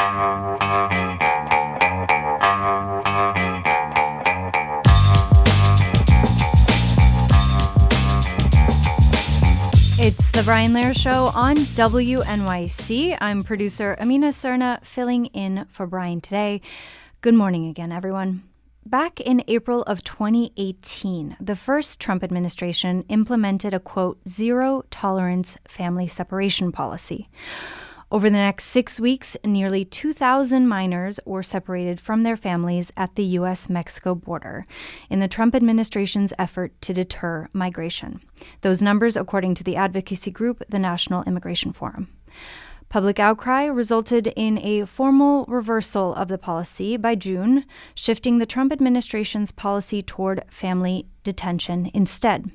It's the Brian Lehrer Show on WNYC. I'm producer Amina Serna, filling in for Brian today. Good morning again, everyone. Back in April of 2018, the first Trump administration implemented a, quote, zero-tolerance family separation policy. Over the next 6 weeks, nearly 2,000 minors were separated from their families at the U.S.-Mexico border in the Trump administration's effort to deter migration. Those numbers, according to the advocacy group, the National Immigration Forum. Public outcry resulted in a formal reversal of the policy by June, shifting the Trump administration's policy toward family detention instead.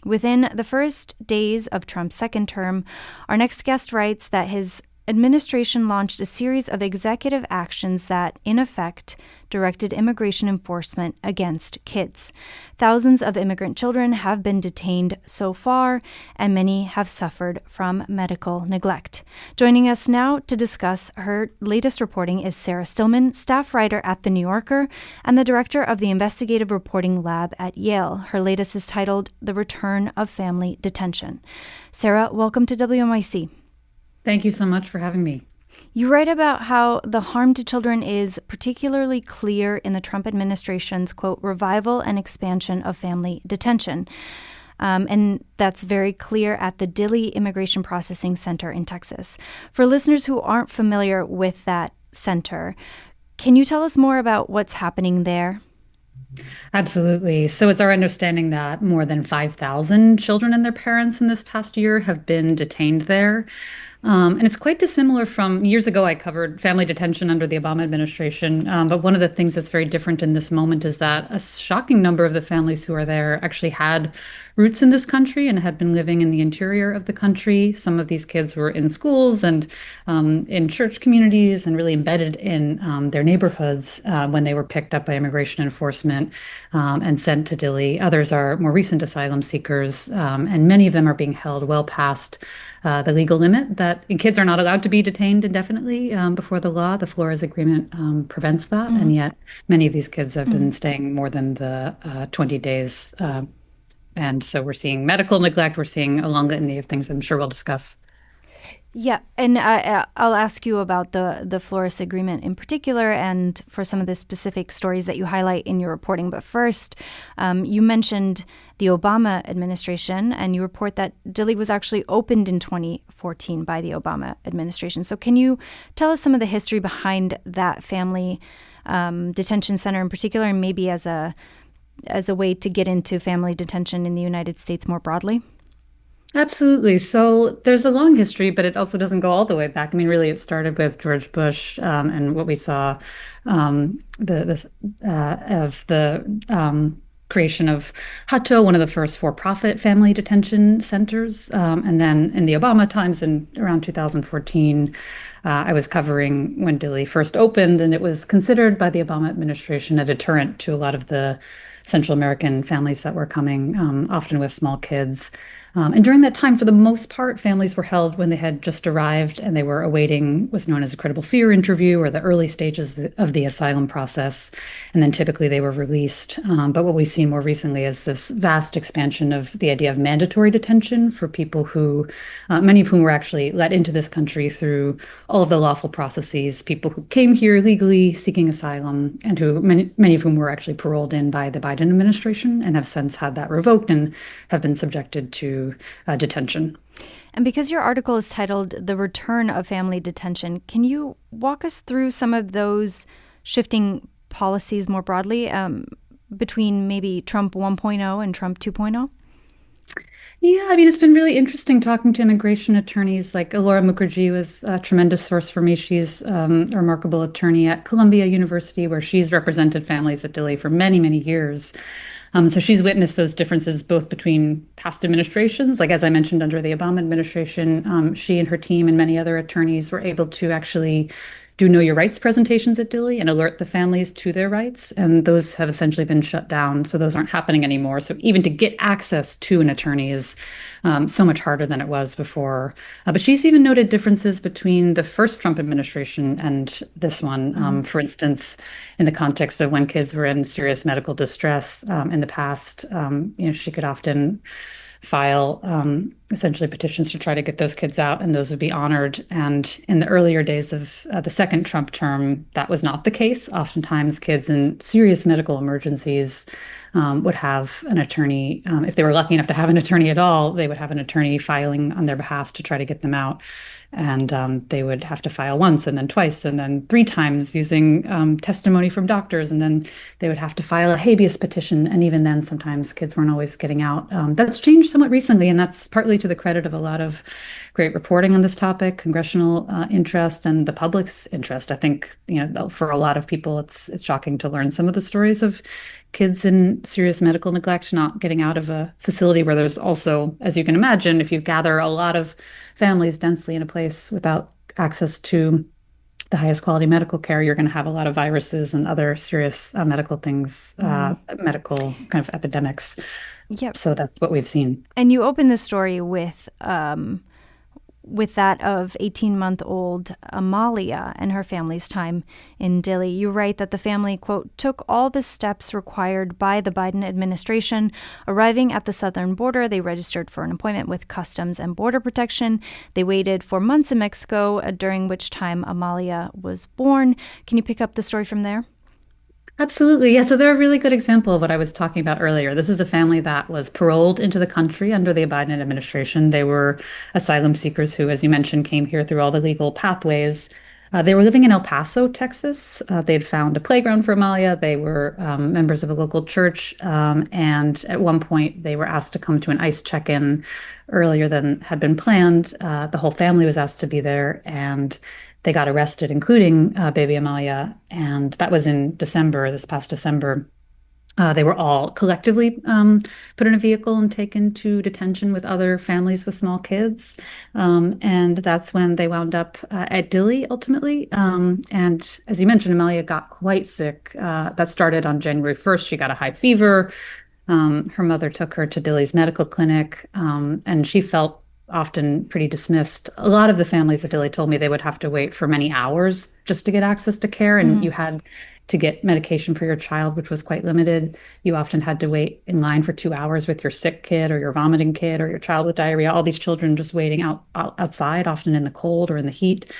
Within the first days of Trump's second term, our next guest writes that his administration launched a series of executive actions that, in effect, directed immigration enforcement against kids. Thousands of immigrant children have been detained so far, and many have suffered from medical neglect. Joining us now to discuss her latest reporting is Sarah Stillman, staff writer at The New Yorker and the director of the investigative reporting lab at Yale. Her latest is titled The Return of Family Detention. Sarah, welcome to WNYC. Thank you so much for having me. You write about how the harm to children is particularly clear in the Trump administration's, quote, revival and expansion of family detention. And that's very clear at the Dilley Immigration Processing Center in Texas. For listeners who aren't familiar with that center, can you tell us more about what's happening there? Absolutely. So it's our understanding that more than 5,000 children and their parents in this past year have been detained there. And it's quite dissimilar from years ago. I covered family detention under the Obama administration. But one of the things that's very different in this moment is that a shocking number of the families who are there actually had roots in this country and had been living in the interior of the country. Some of these kids were in schools and in church communities and really embedded in their neighborhoods when they were picked up by immigration enforcement and sent to Dilley. Others are more recent asylum seekers, and many of them are being held well past the legal limit that kids are not allowed to be detained indefinitely before the law. The Flores Agreement prevents that, and yet many of these kids have been staying more than the 20 days. And so we're seeing medical neglect. We're seeing a long litany of things I'm sure we'll discuss. Yeah, and I'll ask you about the Flores Agreement in particular and for some of the specific stories that you highlight in your reporting. But first, you mentioned the Obama administration, and you report that Dilley was actually opened in 2014 by the Obama administration. So can you tell us some of the history behind that family detention center in particular, and maybe as a way to get into family detention in the United States more broadly? Absolutely. So there's a long history, but it also doesn't go all the way back. I mean, really, it started with George Bush and what we saw creation of Hutto, one of the first for-profit family detention centers. And then in the Obama times, in around 2014, I was covering when Dilley first opened, and it was considered by the Obama administration a deterrent to a lot of the Central American families that were coming, often with small kids. And during that time, for the most part, families were held when they had just arrived and they were awaiting what's known as a credible fear interview or the early stages of the asylum process. And then typically they were released. But what we've seen more recently is this vast expansion of the idea of mandatory detention for people who, many of whom were actually let into this country through all of the lawful processes, people who came here legally seeking asylum, and who many of whom were actually paroled in by the Biden administration and have since had that revoked and have been subjected to detention. And because your article is titled The Return of Family Detention, can you walk us through some of those shifting policies more broadly between maybe Trump 1.0 and Trump 2.0? Yeah, I mean, it's been really interesting talking to immigration attorneys. Like Laura Mukherjee was a tremendous source for me. She's a remarkable attorney at Columbia University, where she's represented families at Dilley for many, many years. So she's witnessed those differences both between past administrations, like as I mentioned under the Obama administration, she and her team and many other attorneys were able to actually do know your rights presentations at Dilley and alert the families to their rights. And those have essentially been shut down. So those aren't happening anymore. So even to get access to an attorney is so much harder than it was before. But she's even noted differences between the first Trump administration and this one. For instance, in the context of when kids were in serious medical distress in the past, she could often file essentially petitions to try to get those kids out, and those would be honored. And in the earlier days of the second Trump term, that was not the case. Oftentimes, kids in serious medical emergencies would have an attorney. If they were lucky enough to have an attorney at all, they would have an attorney filing on their behalf to try to get them out. And they would have to file once and then twice and then three times using testimony from doctors. And then they would have to file a habeas petition. And even then, sometimes kids weren't always getting out. That's changed somewhat recently. And that's partly to the credit of a lot of great reporting on this topic, congressional interest, and the public's interest. I think, for a lot of people, it's shocking to learn some of the stories of kids in serious medical neglect not getting out of a facility where there's also, as you can imagine, if you gather a lot of families densely in a place without access to the highest quality medical care, you're going to have a lot of viruses and other serious medical things, medical kind of epidemics. Yep. So that's what we've seen. And you open the story with that of 18-month-old Amalia and her family's time in Dilley. You write that the family, quote, took all the steps required by the Biden administration. Arriving at the southern border, they registered for an appointment with Customs and Border Protection. They waited for months in Mexico, during which time Amalia was born. Can you pick up the story from there? Absolutely. Yeah. So they're a really good example of what I was talking about earlier. This is a family that was paroled into the country under the Biden administration. They were asylum seekers who, as you mentioned, came here through all the legal pathways. They were living in El Paso, Texas. They'd found a playground for Amalia. They were members of a local church. And at one point, they were asked to come to an ICE check-in earlier than had been planned. The whole family was asked to be there, and they got arrested, including baby Amalia. And that was in December, this past December. They were all collectively put in a vehicle and taken to detention with other families with small kids. And that's when they wound up at Dilley ultimately. And as you mentioned, Amalia got quite sick. That started on January 1st. She got a high fever. Her mother took her to Dilley's medical clinic, and she felt often pretty dismissed. A lot of the families at Dilley told me they would have to wait for many hours just to get access to care. And you had to get medication for your child, which was quite limited. You often had to wait in line for 2 hours with your sick kid or your vomiting kid or your child with diarrhea, all these children just waiting outside, often in the cold or in the heat.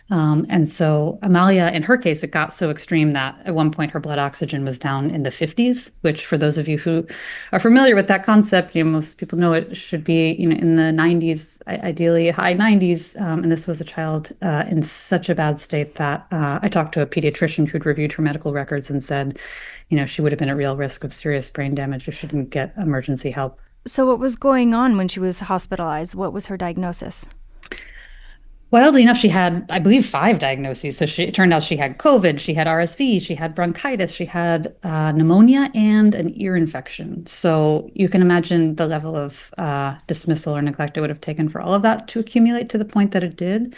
And so Amalia, in her case, it got so extreme that at one point her blood oxygen was down in the 50s, which for those of you who are familiar with that concept, most people know it should be, in the 90s, ideally high 90s. And this was a child in such a bad state that I talked to a pediatrician who'd reviewed her medical records and said, she would have been at real risk of serious brain damage if she didn't get emergency help. So what was going on when she was hospitalized? What was her diagnosis? Wildly enough, she had, I believe, 5 diagnoses. So it turned out she had COVID, she had RSV, she had bronchitis, she had pneumonia, and an ear infection. So you can imagine the level of dismissal or neglect it would have taken for all of that to accumulate to the point that it did.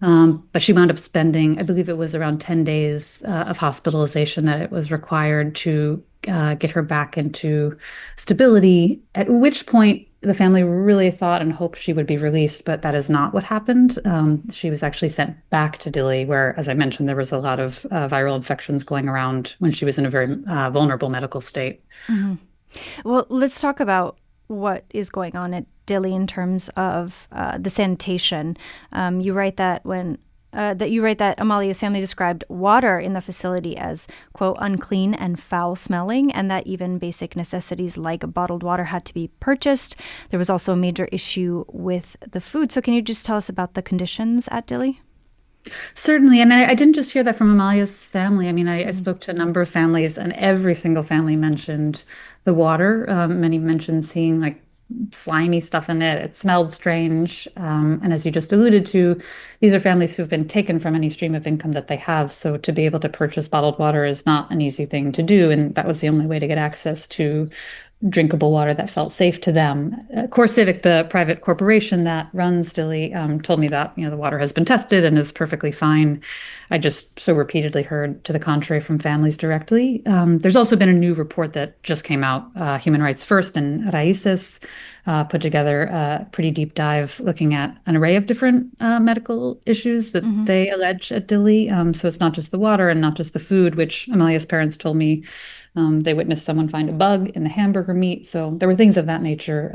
But she wound up spending, I believe it was around 10 days of hospitalization that it was required to get her back into stability, at which point the family really thought and hoped she would be released, but that is not what happened. She was actually sent back to Dilley, where, as I mentioned, there was a lot of viral infections going around when she was in a very vulnerable medical state. Mm-hmm. Well, let's talk about what is going on at Dilley in terms of the sanitation. You write that Amalia's family described water in the facility as, quote, unclean and foul-smelling, and that even basic necessities like bottled water had to be purchased. There was also a major issue with the food. So can you just tell us about the conditions at Dilley? Certainly. And I didn't just hear that from Amalia's family. I mean, I spoke to a number of families, and every single family mentioned the water. Many mentioned seeing slimy stuff in it. It smelled strange. And as you just alluded to, these are families who've been taken from any stream of income that they have. So to be able to purchase bottled water is not an easy thing to do. And that was the only way to get access to drinkable water that felt safe to them. CoreCivic, the private corporation that runs Dilley, told me that the water has been tested and is perfectly fine. I just so repeatedly heard to the contrary from families directly. There's also been a new report that just came out, Human Rights First and Raíces put together a pretty deep dive looking at an array of different medical issues that they allege at Dilley. So it's not just the water and not just the food, which Amelia's parents told me they witnessed someone find a bug in the hamburger meat. So there were things of that nature.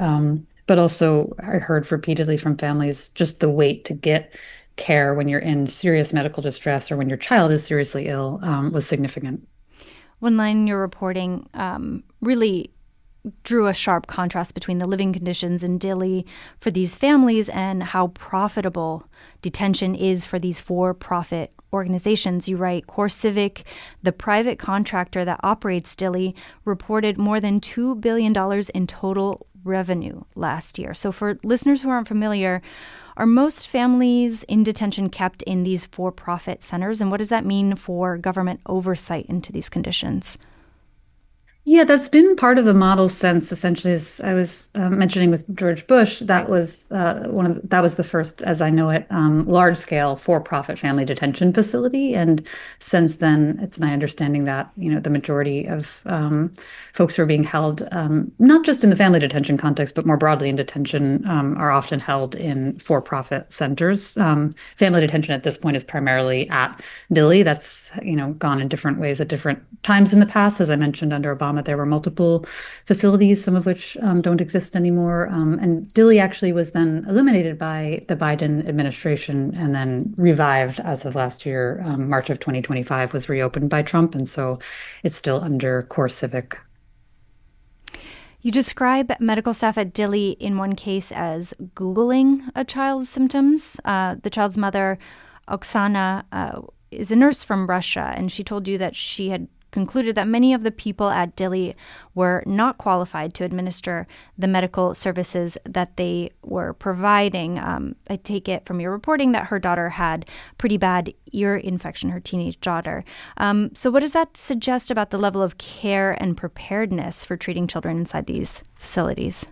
But also, I heard repeatedly from families just the wait to get care when you're in serious medical distress or when your child is seriously ill was significant. One line in your reporting really drew a sharp contrast between the living conditions in Dilley for these families and how profitable detention is for these for-profit organizations. You write, CoreCivic, the private contractor that operates Dilley, reported more than $2 billion in total revenue last year. So for listeners who aren't familiar, are most families in detention kept in these for-profit centers? And what does that mean for government oversight into these conditions? Yeah, that's been part of the model since essentially, as I was mentioning with George Bush, that was that was the first, as I know it, large-scale for-profit family detention facility. And since then, it's my understanding that the majority of folks who are being held, not just in the family detention context, but more broadly in detention, are often held in for-profit centers. Family detention at this point is primarily at Dilley. That's gone in different ways at different times in the past, as I mentioned under Obama. There were multiple facilities, some of which don't exist anymore. And Dilley actually was then eliminated by the Biden administration and then revived as of last year. March of 2025 was reopened by Trump. And so it's still under CoreCivic. You describe medical staff at Dilley in one case as Googling a child's symptoms. The child's mother, Oksana, is a nurse from Russia, and she told you that she had concluded that many of the people at Dilley were not qualified to administer the medical services that they were providing. I take it from your reporting that her daughter had pretty bad ear infection, her teenage daughter. So what does that suggest about the level of care and preparedness for treating children inside these facilities?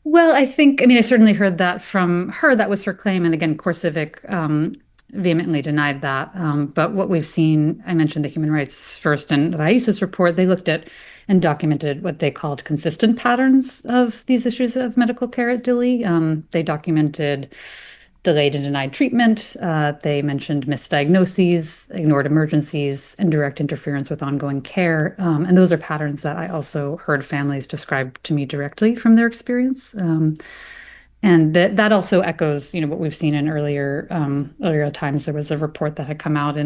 Well, I certainly heard that from her. That was her claim. And again, CoreCivic vehemently denied that. But what we've seen, I mentioned the Human Rights First and Raíces report, they looked at and documented what they called consistent patterns of these issues of medical care at Dilley. They documented delayed and denied treatment. They mentioned misdiagnoses, ignored emergencies, and direct interference with ongoing care. And those are patterns that I also heard families describe to me directly from their experience. And that also echoes, what we've seen in earlier times. There was a report that had come out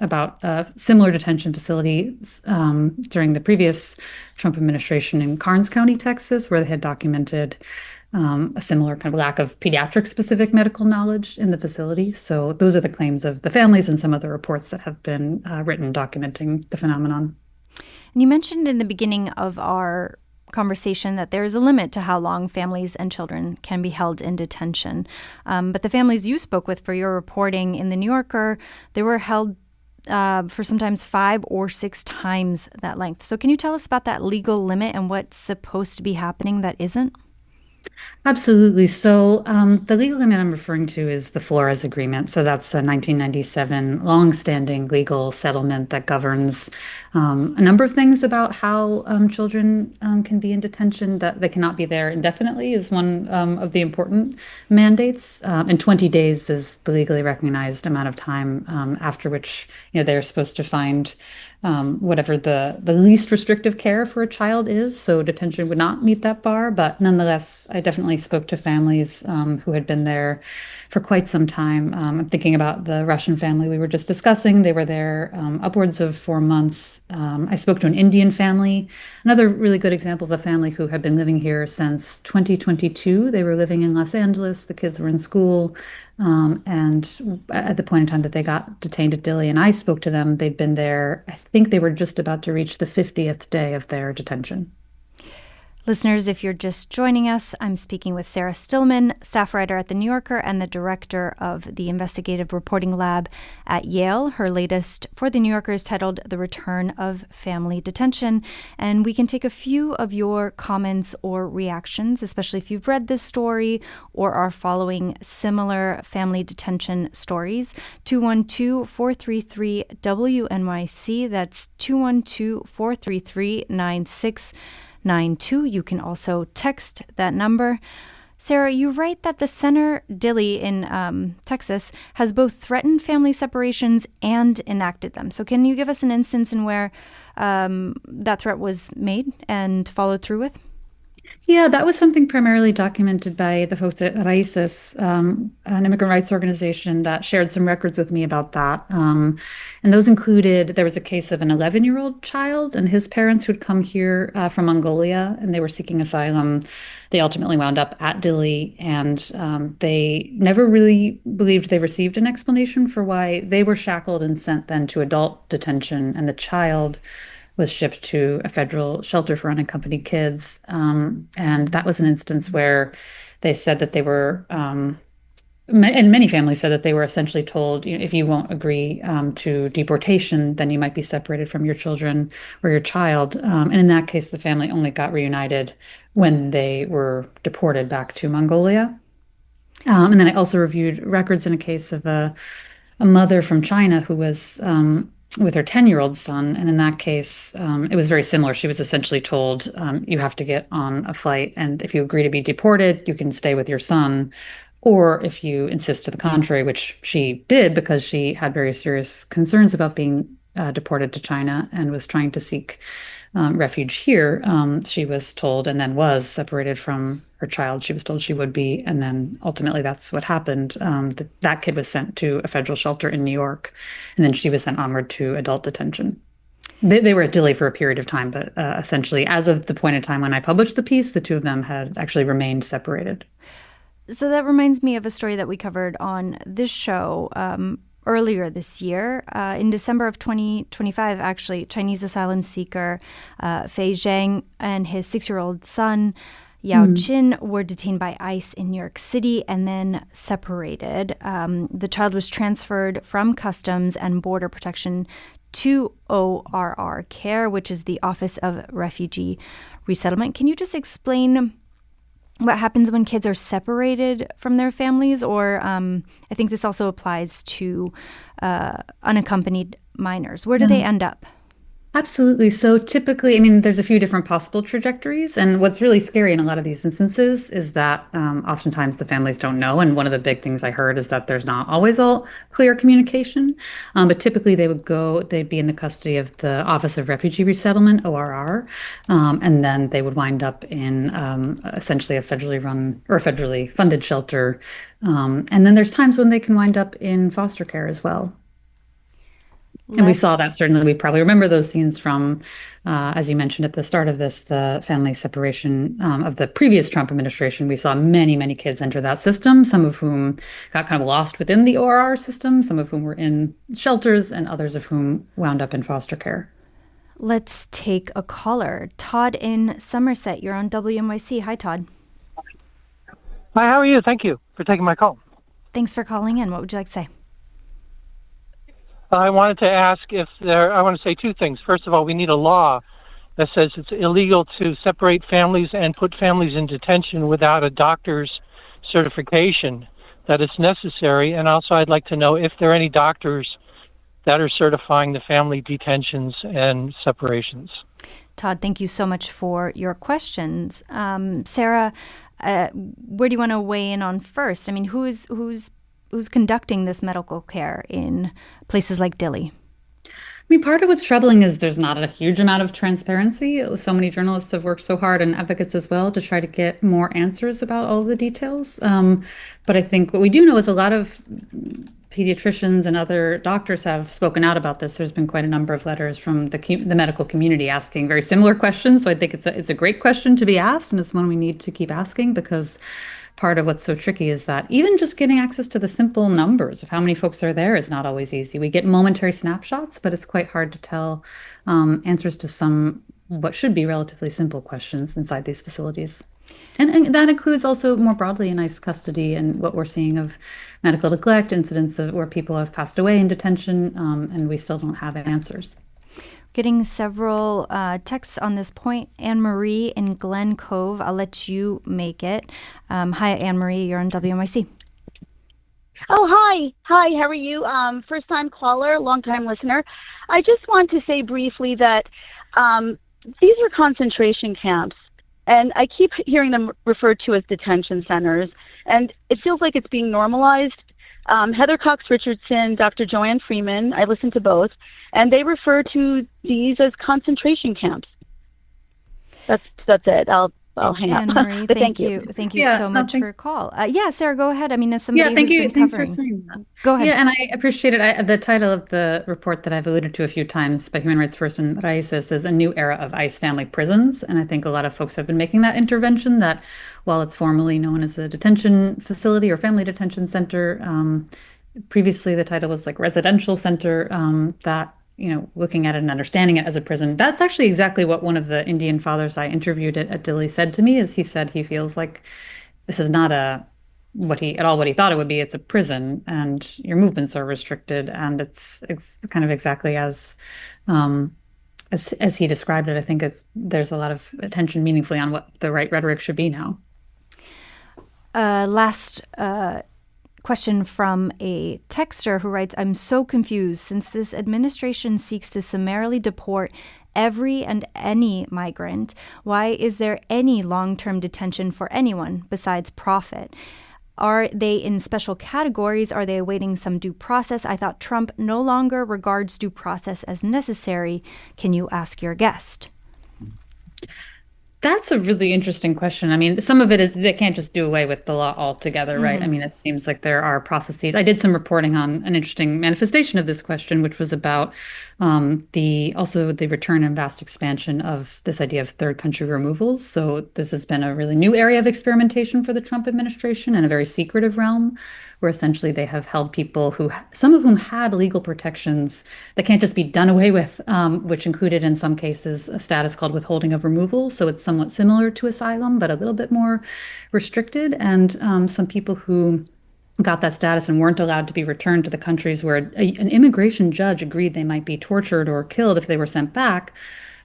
about similar detention facilities during the previous Trump administration in Karnes County, Texas, where they had documented a similar kind of lack of pediatric-specific medical knowledge in the facility. So those are the claims of the families and some of the reports that have been written documenting the phenomenon. And you mentioned in the beginning of our conversation that there is a limit to how long families and children can be held in detention. But the families you spoke with for your reporting in the New Yorker, they were held for sometimes 5 or 6 times that length. So can you tell us about that legal limit and what's supposed to be happening that isn't? Absolutely. So the legal limit I'm referring to is the Flores Agreement. So that's a 1997 longstanding legal settlement that governs a number of things about how children can be in detention, that they cannot be there indefinitely is one of the important mandates. And 20 days is the legally recognized amount of time after which they're supposed to find whatever the least restrictive care for a child is. So detention would not meet that bar. But nonetheless, I definitely spoke to families who had been there for quite some time. I'm thinking about the Russian family we were just discussing. They were there upwards of 4 months. I spoke to an Indian family, another really good example of a family who had been living here since 2022. They were living in Los Angeles. The kids were in school. And at the point in time that they got detained at Dilley and I spoke to them, they'd been there. I think they were just about to reach the 50th day of their detention. Listeners, if you're just joining us, I'm speaking with Sarah Stillman, staff writer at The New Yorker and the director of the investigative reporting lab at Yale. Her latest for The New Yorker is titled The Return of Family Detention. And we can take a few of your comments or reactions, especially if you've read this story or are following similar family detention stories. 212-433-WNYC. That's 212-433-9692. You can also text that number. Sarah, you write that the center, Dilley in Texas, has both threatened family separations and enacted them. So can you give us an instance in where that threat was made and followed through with? Yeah, that was something primarily documented by the folks at Raices, an immigrant rights organization that shared some records with me about that. And those included, there was a case of an 11-year-old child and his parents who'd come here from Mongolia, and they were seeking asylum. They ultimately wound up at Dilley, and they never really believed they received an explanation for why they were shackled and sent then to adult detention, and the child was shipped to a federal shelter for unaccompanied kids. And that was an instance where they said that they were, and many families said that they were essentially told, if you won't agree to deportation, then you might be separated from your children or your child. And in that case, the family only got reunited when they were deported back to Mongolia. And then I also reviewed records in a case of a mother from China who was with her 10-year-old son. And in that case, it was very similar. She was essentially told, you have to get on a flight, and if you agree to be deported, you can stay with your son. Or if you insist to the contrary, which she did because she had very serious concerns about being deported to China and was trying to seek refuge here, she was told and then was separated from her child. She was told she would be, and then ultimately that's what happened. That kid was sent to a federal shelter in New York, and then she was sent onward to adult detention. They were at Dilley for a period of time, but essentially, as of the point in time when I published the piece, the two of them had actually remained separated. So that reminds me of a story that we covered on this show earlier this year. In December of 2025, actually, Chinese asylum seeker Fei Zhang and his 6-year-old son, Yao Qin, were detained by ICE in New York City and then separated. The child was transferred from Customs and Border Protection to ORR Care, which is the Office of Refugee Resettlement. Can you just explain what happens when kids are separated from their families? Or I think this also applies to unaccompanied minors. Where do they end up? Absolutely. So typically, there's a few different possible trajectories. And what's really scary in a lot of these instances is that oftentimes the families don't know. And one of the big things I heard is that there's not always all clear communication. But typically they'd be in the custody of the Office of Refugee Resettlement, ORR. And then they would wind up in essentially a federally run or a federally funded shelter. And then there's times when they can wind up in foster care as well. And we saw that, certainly. We probably remember those scenes from, as you mentioned at the start of this, the family separation of the previous Trump administration. We saw many, many kids enter that system, some of whom got kind of lost within the ORR system, some of whom were in shelters, and others of whom wound up in foster care. Let's take a caller. Todd in Somerset, you're on WNYC. Hi, Todd. Hi, how are you? Thank you for taking my call. Thanks for calling in. What would you like to say? I wanted to ask I want to say two things. First of all, we need a law that says it's illegal to separate families and put families in detention without a doctor's certification that it's necessary. And also, I'd like to know if there are any doctors that are certifying the family detentions and separations. Todd, thank you so much for your questions. Sarah, where do you want to weigh in on first? Who's conducting this medical care in places like Dilley? Part of what's troubling is there's not a huge amount of transparency. So many journalists have worked so hard, and advocates as well, to try to get more answers about all the details. But I think what we do know is a lot of pediatricians and other doctors have spoken out about this. There's been quite a number of letters from the medical community asking very similar questions. So I think it's a great question to be asked, and it's one we need to keep asking, because part of what's so tricky is that even just getting access to the simple numbers of how many folks are there is not always easy. We get momentary snapshots, but it's quite hard to tell answers to some what should be relatively simple questions inside these facilities. And that includes also more broadly in ICE custody and what we're seeing of medical neglect, incidents of where people have passed away in detention, and we still don't have answers. Getting several texts on this point. Anne-Marie in Glen Cove, I'll let you make it. Hi, Anne-Marie, you're on WNYC. Oh, hi. Hi, how are you? First-time caller, long-time listener. I just want to say briefly that these are concentration camps, and I keep hearing them referred to as detention centers, and it feels like it's being normalized. Heather Cox Richardson, Dr. Joanne Freeman, I listen to both, and they refer to these as concentration camps. That's it. I'll hang up. Anne-Marie, thank you. Thank you so much for your call. Sarah, go ahead. I mean, as somebody who's been covering. For saying that. Go ahead. Yeah, and I appreciate it. The title of the report that I've alluded to a few times by Human Rights First and Raices is A New Era of ICE Family Prisons. And I think a lot of folks have been making that intervention that while it's formally known as a detention facility or family detention center, previously the title was like residential center, that looking at it and understanding it as a prison. That's actually exactly what one of the Indian fathers I interviewed at Dilley said to me, is he said he feels like this is not what he thought it would be. It's a prison and your movements are restricted, and it's kind of exactly as he described it. I think there's a lot of attention meaningfully on what the right rhetoric should be now. Last question from a texter who writes, I'm so confused since this administration seeks to summarily deport every and any migrant. Why is there any long-term detention for anyone besides profit? Are they in special categories? Are they awaiting some due process? I thought Trump no longer regards due process as necessary. Can you ask your guest? That's a really interesting question. I mean, some of it is they can't just do away with the law altogether, right? I mean, it seems like there are processes. I did some reporting on an interesting manifestation of this question, which was about the return and vast expansion of this idea of third country removals. So this has been a really new area of experimentation for the Trump administration in a very secretive realm, where essentially they have held people some of whom had legal protections that can't just be done away with, which included in some cases a status called withholding of removal. So it's somewhat similar to asylum, but a little bit more restricted. And some people who got that status and weren't allowed to be returned to the countries where an immigration judge agreed they might be tortured or killed if they were sent back.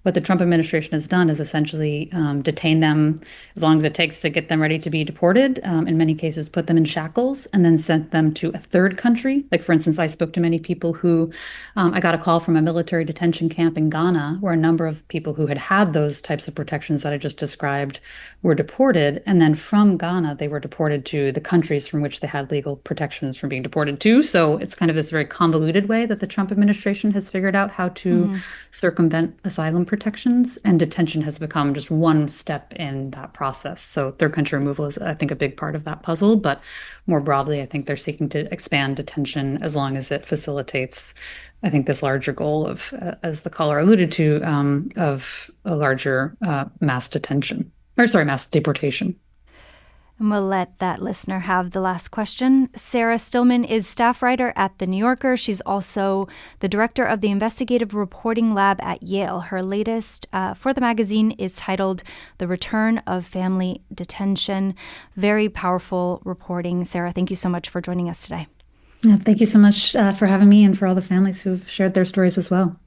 What the Trump administration has done is essentially detain them as long as it takes to get them ready to be deported, in many cases put them in shackles, and then sent them to a third country. Like, for instance, I spoke to many people who, I got a call from a military detention camp in Ghana where a number of people who had those types of protections that I just described were deported. And then from Ghana, they were deported to the countries from which they had legal protections from being deported to. So it's kind of this very convoluted way that the Trump administration has figured out how to circumvent asylum protections, and detention has become just one step in that process. So third country removal is, I think, a big part of that puzzle. But more broadly, I think they're seeking to expand detention as long as it facilitates, I think, this larger goal of, as the caller alluded to, of a larger mass deportation. And we'll let that listener have the last question. Sarah Stillman is staff writer at The New Yorker. She's also the director of the investigative reporting lab at Yale. Her latest for the magazine is titled The Return of Family Detention. Very powerful reporting. Sarah, thank you so much for joining us today. Thank you so much for having me, and for all the families who've shared their stories as well.